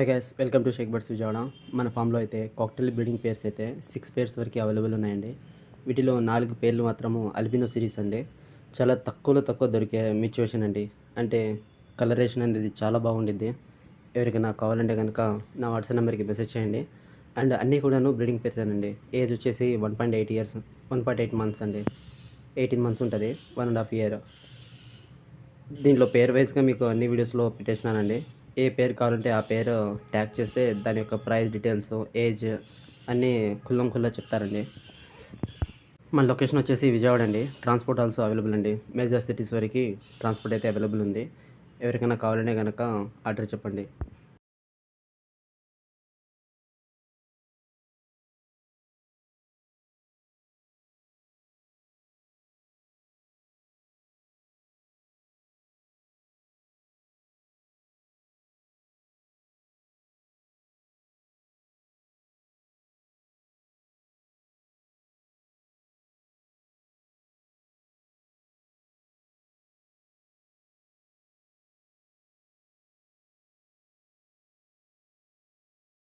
High guys, welcome to Sheikh birds Vijayawada. మన ఫామ్లో అయితే కాక్టైల్ బ్రీడింగ్ పేర్స్ అయితే 6 పేర్స్ వరకు అవైలబుల్ ఉన్నాయండి. వీటిలో 4 పేర్లు మాత్రము అల్బినో సిరీస్ అండి. చాలా తక్కువ దొరికే మ్యూచువేషన్ అండి. అంటే కలరేషన్ అనేది చాలా బాగుండిద్ది. ఎవరికైనా కావాలంటే కనుక నా వాట్సాప్ నెంబర్కి మెసేజ్ చేయండి. అండ్ అన్నీ కూడాను బ్రీడింగ్ పేర్స్ అండి. ఏజ్ వచ్చేసి 1.8 ఇయర్స్, 1.8 మంత్స్ అండి. 18 మంత్స్ ఉంటుంది, 1.5 ఇయర్. దీంట్లో పేర్ వైజ్గా మీకు అన్ని వీడియోస్లో పెట్టేసినానండి. ఏ పేరు కావాలంటే ఆ పేరు ట్యాగ్ చేస్తే దాని యొక్క ప్రైస్ డీటెయిల్స్, ఏజ్ అన్నీ కుల్లా చెప్తారండి. మన లొకేషన్ వచ్చేసి విజయవాడ అండి. ట్రాన్స్పోర్ట్ ఆల్సో అవైలబుల్ అండి. మేజర్ సిటీస్ వరకు ట్రాన్స్పోర్ట్ అయితే అవైలబుల్ ఉంది. ఎవరికైనా కావాలంటే కనుక ఆర్డర్ చెప్పండి.